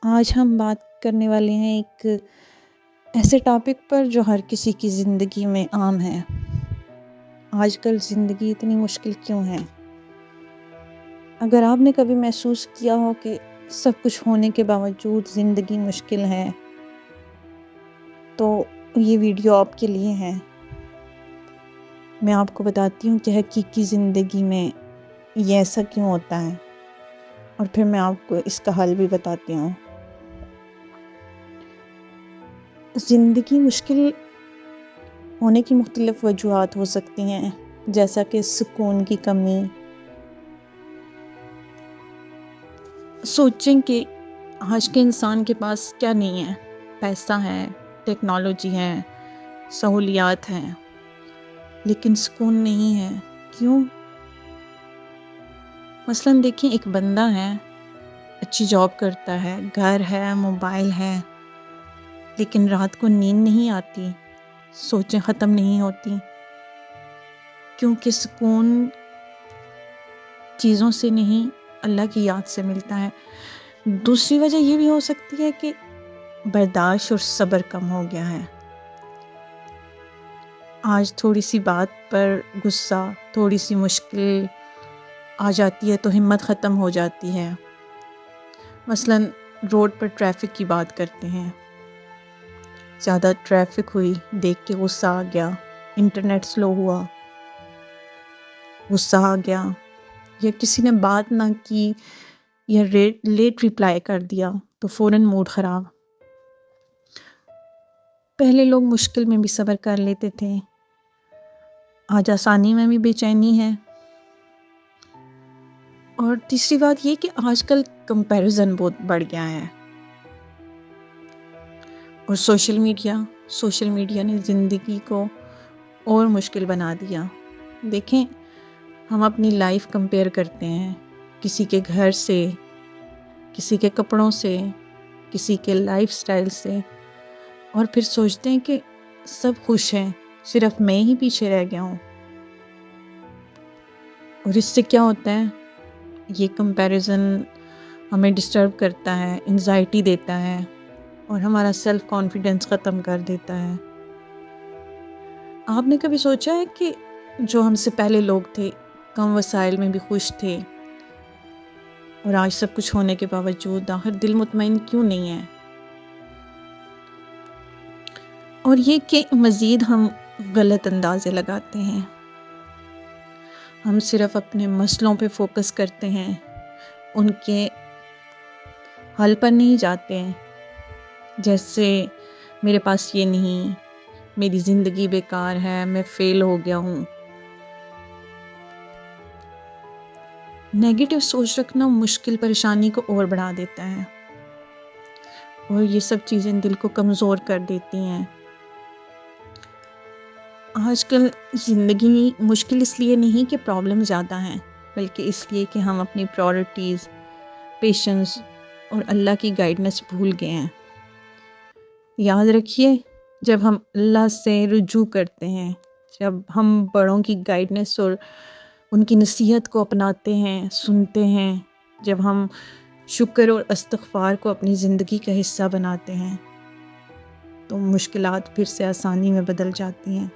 آج ہم بات کرنے والے ہیں ایک ایسے ٹاپک پر جو ہر کسی کی زندگی میں عام ہے۔ آج کل زندگی اتنی مشکل کیوں ہے؟ اگر آپ نے کبھی محسوس کیا ہو کہ سب کچھ ہونے کے باوجود زندگی مشکل ہے تو یہ ویڈیو آپ کے لیے ہے۔ میں آپ کو بتاتی ہوں کہ حقیقی زندگی میں یہ ایسا کیوں ہوتا ہے، اور پھر میں آپ کو اس کا حل بھی بتاتی ہوں۔ زندگی مشکل ہونے کی مختلف وجوہات ہو سکتی ہیں، جیسا کہ سکون کی کمی۔ سوچیں کہ آج کے انسان کے پاس کیا نہیں ہے؟ پیسہ ہے، ٹیکنالوجی ہے، سہولیات ہیں، لیکن سکون نہیں ہے۔ کیوں؟ مثلاً دیکھیں، ایک بندہ ہے، اچھی جاب کرتا ہے، گھر ہے، موبائل ہے، لیکن رات کو نیند نہیں آتی، سوچیں ختم نہیں ہوتی، کیونکہ سکون چیزوں سے نہیں، اللہ کی یاد سے ملتا ہے۔ دوسری وجہ یہ بھی ہو سکتی ہے کہ برداشت اور صبر کم ہو گیا ہے۔ آج تھوڑی سی بات پر غصہ، تھوڑی سی مشکل آ جاتی ہے تو ہمت ختم ہو جاتی ہے۔ مثلاً روڈ پر ٹریفک کی بات کرتے ہیں، زیادہ ٹریفک ہوئی، دیکھ کے غصہ آ گیا، انٹرنیٹ سلو ہوا، غصہ آ گیا، یا کسی نے بات نہ کی یا لیٹ ریپلائی کر دیا تو فوراً موڈ خراب۔ پہلے لوگ مشکل میں بھی صبر کر لیتے تھے، آج آسانی میں بھی بے چینی ہے۔ اور تیسری بات یہ کہ آج کل کمپیریزن بہت بڑھ گیا ہے، اور سوشل میڈیا نے زندگی کو اور مشکل بنا دیا۔ دیکھیں، ہم اپنی لائف کمپیئر کرتے ہیں کسی کے گھر سے، کسی کے کپڑوں سے، کسی کے لائف سٹائل سے، اور پھر سوچتے ہیں کہ سب خوش ہیں، صرف میں ہی پیچھے رہ گیا ہوں۔ اور اس سے کیا ہوتا ہے؟ یہ کمپیریزن ہمیں ڈسٹرب کرتا ہے، انزائٹی دیتا ہے، اور ہمارا سیلف کانفیڈنس ختم کر دیتا ہے۔ آپ نے کبھی سوچا ہے کہ جو ہم سے پہلے لوگ تھے، کم وسائل میں بھی خوش تھے، اور آج سب کچھ ہونے کے باوجود آخر دل مطمئن کیوں نہیں ہے؟ اور یہ کہ مزید ہم غلط اندازے لگاتے ہیں، ہم صرف اپنے مسئلوں پہ فوکس کرتے ہیں، ان کے حل پر نہیں جاتے ہیں۔ جیسے میرے پاس یہ نہیں، میری زندگی بیکار ہے، میں فیل ہو گیا ہوں۔ نیگیٹو سوچ رکھنا مشکل پریشانی کو اور بڑھا دیتا ہے، اور یہ سب چیزیں دل کو کمزور کر دیتی ہیں۔ آج کل زندگی مشکل اس لیے نہیں کہ پرابلم زیادہ ہیں، بلکہ اس لیے کہ ہم اپنی پرائورٹیز، پیشنس اور اللہ کی گائیڈنس بھول گئے ہیں۔ یاد رکھیے، جب ہم اللہ سے رجوع کرتے ہیں، جب ہم بڑوں کی گائیڈنس اور ان کی نصیحت کو اپناتے ہیں، سنتے ہیں، جب ہم شکر اور استغفار کو اپنی زندگی کا حصہ بناتے ہیں، تو مشکلات پھر سے آسانی میں بدل جاتی ہیں،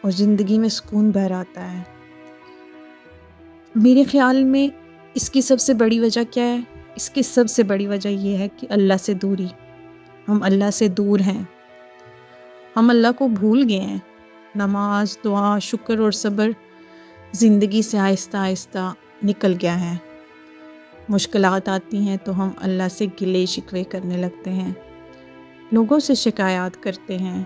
اور زندگی میں سکون بھر آتا ہے۔ میرے خیال میں اس کی سب سے بڑی وجہ کیا ہے؟ اس کی سب سے بڑی وجہ یہ ہے کہ اللہ سے دوری۔ ہم اللہ سے دور ہیں، ہم اللہ کو بھول گئے ہیں۔ نماز، دعا، شکر اور صبر زندگی سے آہستہ آہستہ نکل گیا ہے۔ مشکلات آتی ہیں تو ہم اللہ سے گلے شکوے کرنے لگتے ہیں، لوگوں سے شکایات کرتے ہیں۔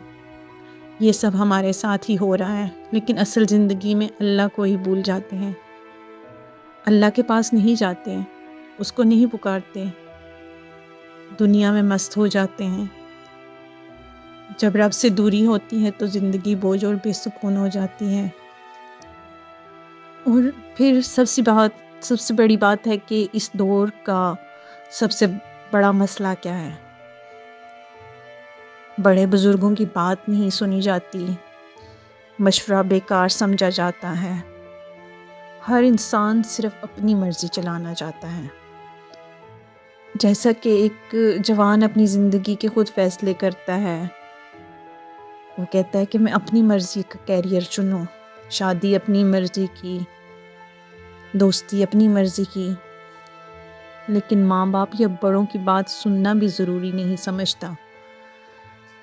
یہ سب ہمارے ساتھ ہی ہو رہا ہے، لیکن اصل زندگی میں اللہ کو ہی بھول جاتے ہیں، اللہ کے پاس نہیں جاتے، اس کو نہیں پکارتے، دنیا میں مست ہو جاتے ہیں۔ جب رب سے دوری ہوتی ہے تو زندگی بوجھ اور بے سکون ہو جاتی ہے۔ اور پھر سب سے بڑی بات ہے کہ اس دور کا سب سے بڑا مسئلہ کیا ہے؟ بڑے بزرگوں کی بات نہیں سنی جاتی، مشورہ بیکار سمجھا جاتا ہے، ہر انسان صرف اپنی مرضی چلانا چاہتا ہے۔ جیسا کہ ایک جوان اپنی زندگی کے خود فیصلے کرتا ہے، وہ کہتا ہے کہ میں اپنی مرضی کا کیریئر چنوں، شادی اپنی مرضی کی، دوستی اپنی مرضی کی، لیکن ماں باپ یا بڑوں کی بات سننا بھی ضروری نہیں سمجھتا۔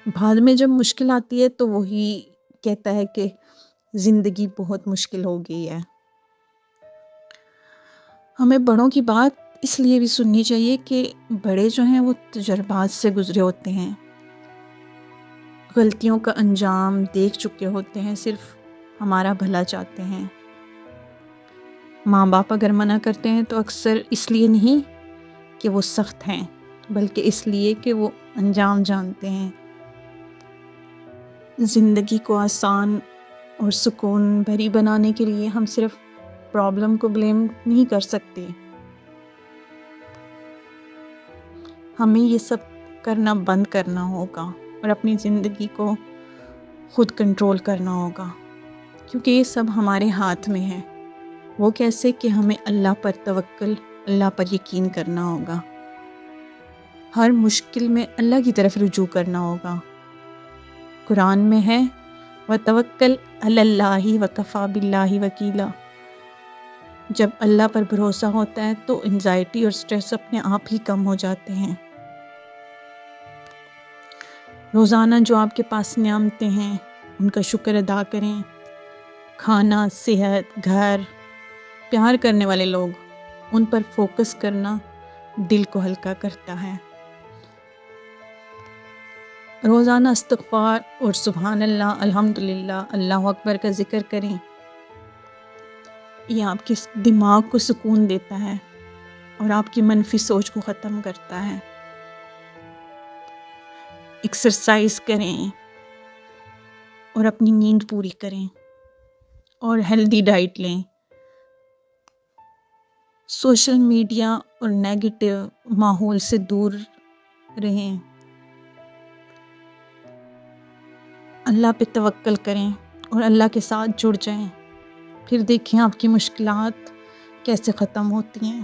بعد میں جب مشکل آتی ہے تو وہی کہتا ہے کہ زندگی بہت مشکل ہو گئی ہے۔ ہمیں بڑوں کی بات اس لیے بھی سننی چاہیے کہ بڑے جو ہیں وہ تجربات سے گزرے ہوتے ہیں، غلطیوں کا انجام دیکھ چکے ہوتے ہیں، صرف ہمارا بھلا چاہتے ہیں۔ ماں باپ اگر منع کرتے ہیں تو اکثر اس لیے نہیں کہ وہ سخت ہیں، بلکہ اس لیے کہ وہ انجام جانتے ہیں۔ زندگی کو آسان اور سکون بھری بنانے کے لیے ہم صرف پرابلم کو بلیم نہیں کر سکتے، ہمیں یہ سب کرنا بند کرنا ہوگا اور اپنی زندگی کو خود کنٹرول کرنا ہوگا، کیونکہ یہ سب ہمارے ہاتھ میں ہے۔ وہ کیسے کہ ہمیں اللہ پر توکل، اللہ پر یقین کرنا ہوگا، ہر مشکل میں اللہ کی طرف رجوع کرنا ہوگا۔ قرآن میں ہے وَتَوَكَّلْ عَلَى اللَّهِ وَكَفَى بِاللَّهِ وَكِيلًا، جب اللہ پر بھروسہ ہوتا ہے تو انزائٹی اور سٹریس اپنے آپ ہی کم ہو جاتے ہیں۔ روزانہ جو آپ کے پاس نعمتیں ہیں ان کا شکر ادا کریں، کھانا، صحت، گھر، پیار کرنے والے لوگ، ان پر فوکس کرنا دل کو ہلکا کرتا ہے۔ روزانہ استغفار اور سبحان اللہ، الحمدللہ، اللہ اکبر کا ذکر کریں، یہ آپ کے دماغ کو سکون دیتا ہے اور آپ کی منفی سوچ کو ختم کرتا ہے۔ ایکسرسائز کریں اور اپنی نیند پوری کریں اور ہیلدی ڈائٹ لیں۔ سوشل میڈیا اور نیگیٹو ماحول سے دور رہیں، اللہ پہ توکل کریں اور اللہ کے ساتھ جڑ جائیں، پھر دیکھیں آپ کی مشکلات کیسے ختم ہوتی ہیں۔